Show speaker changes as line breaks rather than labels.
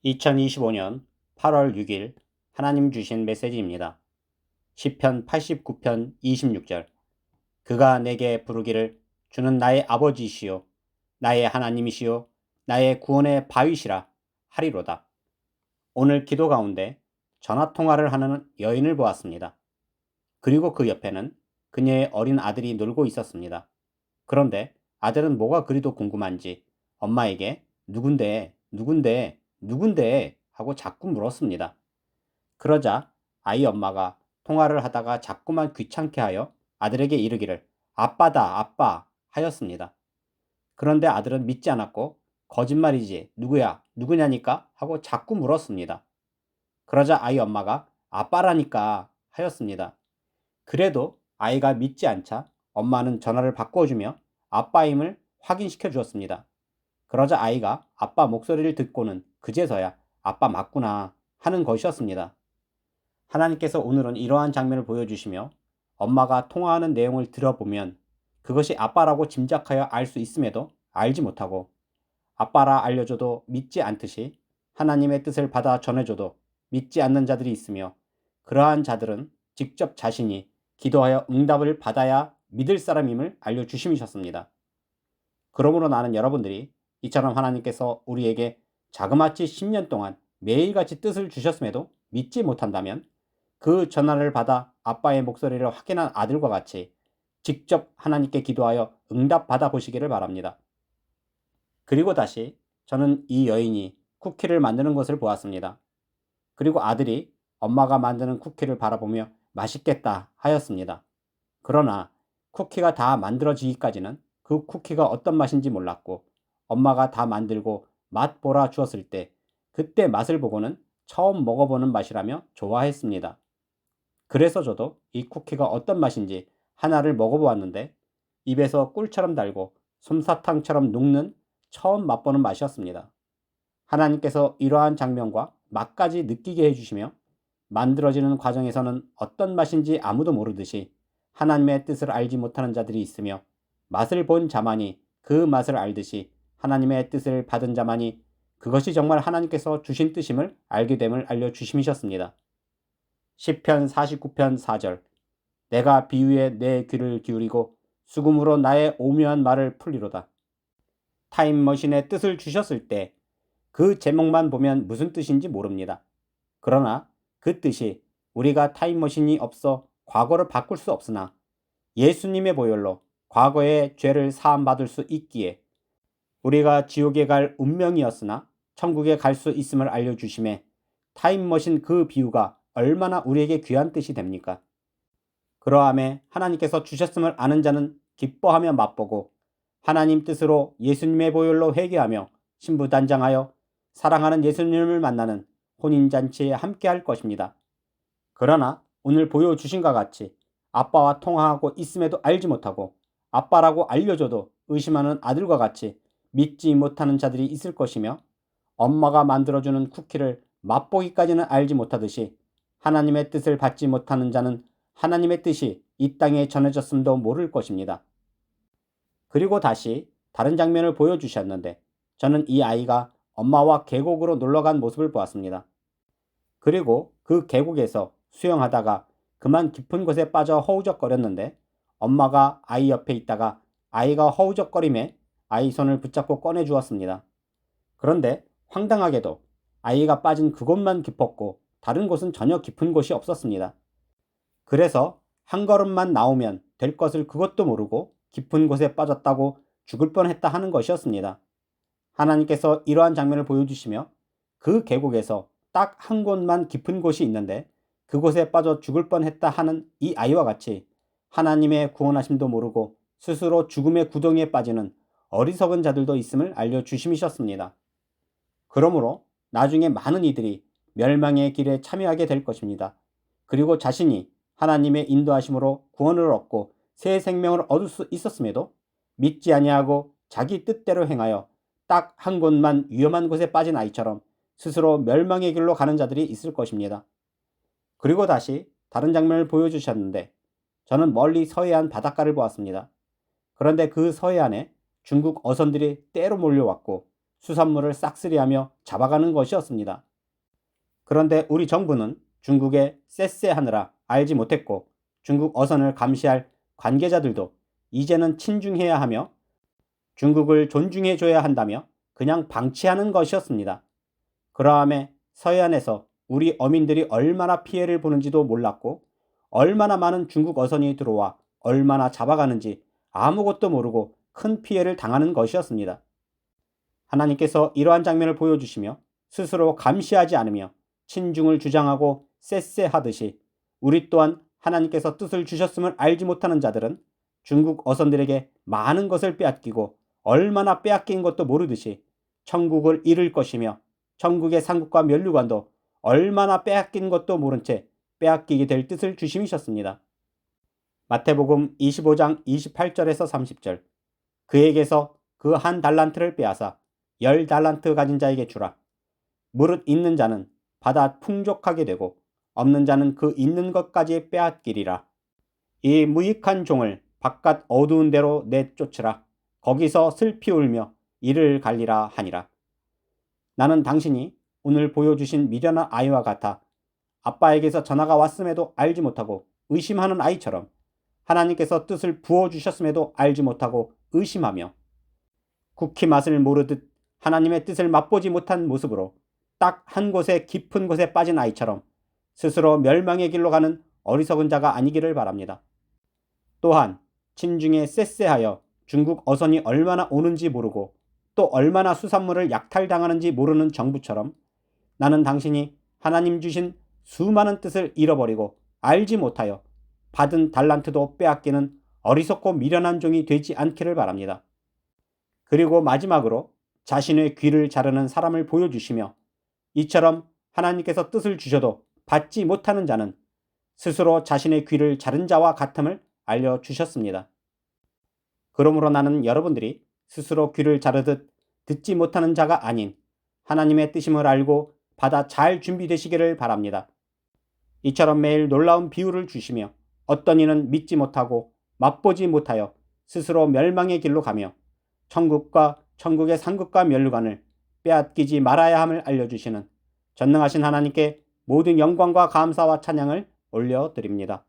2025년 8월 6일 하나님 주신 메시지입니다. 시편 89편 26절. 그가 내게 부르기를 주는 나의 아버지시요 나의 하나님이시요 나의 구원의 바위시라 하리로다. 오늘 기도 가운데 전화통화를 하는 여인을 보았습니다. 그리고 그 옆에는 그녀의 어린 아들이 놀고 있었습니다. 그런데 아들은 뭐가 그리도 궁금한지 엄마에게 누군데 누군데 누군데 하고 자꾸 물었습니다. 그러자 아이 엄마가 통화를 하다가 자꾸만 귀찮게 하여 아들에게 이르기를 아빠다 아빠 하였습니다. 그런데 아들은 믿지 않았고 거짓말이지 누구야 누구냐니까 하고 자꾸 물었습니다. 그러자 아이 엄마가 아빠라니까 하였습니다. 그래도 아이가 믿지 않자 엄마는 전화를 바꿔주며 아빠임을 확인시켜 주었습니다. 그러자 아이가 아빠 목소리를 듣고는 그제서야 아빠 맞구나 하는 것이었습니다. 하나님께서 오늘은 이러한 장면을 보여주시며 엄마가 통화하는 내용을 들어보면 그것이 아빠라고 짐작하여 알 수 있음에도 알지 못하고 아빠라 알려줘도 믿지 않듯이 하나님의 뜻을 받아 전해줘도 믿지 않는 자들이 있으며 그러한 자들은 직접 자신이 기도하여 응답을 받아야 믿을 사람임을 알려주심이셨습니다. 그러므로 나는 여러분들이 이처럼 하나님께서 우리에게 자그마치 10년 동안 매일같이 뜻을 주셨음에도 믿지 못한다면 그 전화를 받아 아빠의 목소리를 확인한 아들과 같이 직접 하나님께 기도하여 응답받아 보시기를 바랍니다. 그리고 다시 저는 이 여인이 쿠키를 만드는 것을 보았습니다. 그리고 아들이 엄마가 만드는 쿠키를 바라보며 맛있겠다 하였습니다. 그러나 쿠키가 다 만들어지기까지는 그 쿠키가 어떤 맛인지 몰랐고 엄마가 다 만들고 맛 보라 주었을 때 그때 맛을 보고는 처음 먹어보는 맛이라며 좋아했습니다. 그래서 저도 이 쿠키가 어떤 맛인지 하나를 먹어보았는데 입에서 꿀처럼 달고 솜사탕처럼 녹는 처음 맛보는 맛이었습니다. 하나님께서 이러한 장면과 맛까지 느끼게 해주시며 만들어지는 과정에서는 어떤 맛인지 아무도 모르듯이 하나님의 뜻을 알지 못하는 자들이 있으며 맛을 본 자만이 그 맛을 알듯이 하나님의 뜻을 받은 자만이 그것이 정말 하나님께서 주신 뜻임을 알게 됨을 알려주심이셨습니다. 시편 49편 4절. 내가 비유에 내 귀를 기울이고 수금으로 나의 오묘한 말을 풀리로다. 타임머신의 뜻을 주셨을 때 그 제목만 보면 무슨 뜻인지 모릅니다. 그러나 그 뜻이 우리가 타임머신이 없어 과거를 바꿀 수 없으나 예수님의 보혈로 과거의 죄를 사함받을 수 있기에 우리가 지옥에 갈 운명이었으나 천국에 갈 수 있음을 알려주심에 타임머신 그 비유가 얼마나 우리에게 귀한 뜻이 됩니까? 그러함에 하나님께서 주셨음을 아는 자는 기뻐하며 맛보고 하나님 뜻으로 예수님의 보혈로 회개하며 신부단장하여 사랑하는 예수님을 만나는 혼인잔치에 함께할 것입니다. 그러나 오늘 보여주신 것 같이 아빠와 통화하고 있음에도 알지 못하고 아빠라고 알려줘도 의심하는 아들과 같이 믿지 못하는 자들이 있을 것이며 엄마가 만들어주는 쿠키를 맛보기까지는 알지 못하듯이 하나님의 뜻을 받지 못하는 자는 하나님의 뜻이 이 땅에 전해졌음도 모를 것입니다. 그리고 다시 다른 장면을 보여주셨는데 저는 이 아이가 엄마와 계곡으로 놀러간 모습을 보았습니다. 그리고 그 계곡에서 수영하다가 그만 깊은 곳에 빠져 허우적거렸는데 엄마가 아이 옆에 있다가 아이가 허우적거림에 아이 손을 붙잡고 꺼내 주었습니다. 그런데 황당하게도 아이가 빠진 그곳만 깊었고 다른 곳은 전혀 깊은 곳이 없었습니다. 그래서 한 걸음만 나오면 될 것을 그것도 모르고 깊은 곳에 빠졌다고 죽을 뻔했다 하는 것이었습니다. 하나님께서 이러한 장면을 보여주시며 그 계곡에서 딱 한 곳만 깊은 곳이 있는데 그곳에 빠져 죽을 뻔했다 하는 이 아이와 같이 하나님의 구원하심도 모르고 스스로 죽음의 구덩이에 빠지는 어리석은 자들도 있음을 알려주심이셨습니다. 그러므로 나중에 많은 이들이 멸망의 길에 참여하게 될 것입니다. 그리고 자신이 하나님의 인도하심으로 구원을 얻고 새 생명을 얻을 수 있었음에도 믿지 아니하고 자기 뜻대로 행하여 딱 한 곳만 위험한 곳에 빠진 아이처럼 스스로 멸망의 길로 가는 자들이 있을 것입니다. 그리고 다시 다른 장면을 보여주셨는데 저는 멀리 서해안 바닷가를 보았습니다. 그런데 그 서해안에 중국 어선들이 때로 몰려왔고 수산물을 싹쓸이하며 잡아가는 것이었습니다. 그런데 우리 정부는 중국에 쎄쎄하느라 알지 못했고 중국 어선을 감시할 관계자들도 이제는 친중해야 하며 중국을 존중해줘야 한다며 그냥 방치하는 것이었습니다. 그러함에 서해안에서 우리 어민들이 얼마나 피해를 보는지도 몰랐고 얼마나 많은 중국 어선이 들어와 얼마나 잡아가는지 아무것도 모르고 큰 피해를 당하는 것이었습니다. 하나님께서 이러한 장면을 보여주시며 스스로 감시하지 않으며 친중을 주장하고 쎄쎄하듯이 우리 또한 하나님께서 뜻을 주셨음을 알지 못하는 자들은 중국 어선들에게 많은 것을 빼앗기고 얼마나 빼앗긴 것도 모르듯이 천국을 잃을 것이며 천국의 상급과 면류관도 얼마나 빼앗긴 것도 모른 채 빼앗기게 될 뜻을 주심이셨습니다. 마태복음 25장 28절에서 30절 그에게서 그 한 달란트를 빼앗아 10달란트 가진 자에게 주라. 무릇 있는 자는 받아 풍족하게 되고 없는 자는 그 있는 것까지 빼앗기리라. 이 무익한 종을 바깥 어두운 데로 내쫓으라. 거기서 슬피 울며 이를 갈리라 하니라. 나는 당신이 오늘 보여주신 미련한 아이와 같아 아빠에게서 전화가 왔음에도 알지 못하고 의심하는 아이처럼 하나님께서 뜻을 부어주셨음에도 알지 못하고 의심하며 쿠키 맛을 모르듯 하나님의 뜻을 맛보지 못한 모습으로 딱 한 곳에 깊은 곳에 빠진 아이처럼 스스로 멸망의 길로 가는 어리석은 자가 아니기를 바랍니다. 또한 친중에 쎄쎄하여 중국 어선이 얼마나 오는지 모르고 또 얼마나 수산물을 약탈당하는지 모르는 정부처럼 나는 당신이 하나님 주신 수많은 뜻을 잃어버리고 알지 못하여 받은 달란트도 빼앗기는 어리석고 미련한 종이 되지 않기를 바랍니다. 그리고 마지막으로 자신의 귀를 자르는 사람을 보여주시며 이처럼 하나님께서 뜻을 주셔도 받지 못하는 자는 스스로 자신의 귀를 자른 자와 같음을 알려주셨습니다. 그러므로 나는 여러분들이 스스로 귀를 자르듯 듣지 못하는 자가 아닌 하나님의 뜻임을 알고 받아 잘 준비되시기를 바랍니다. 이처럼 매일 놀라운 비유를 주시며 어떤 이는 믿지 못하고 맛보지 못하여 스스로 멸망의 길로 가며 천국과 천국의 상급과 면류관을 빼앗기지 말아야 함을 알려주시는 전능하신 하나님께 모든 영광과 감사와 찬양을 올려드립니다.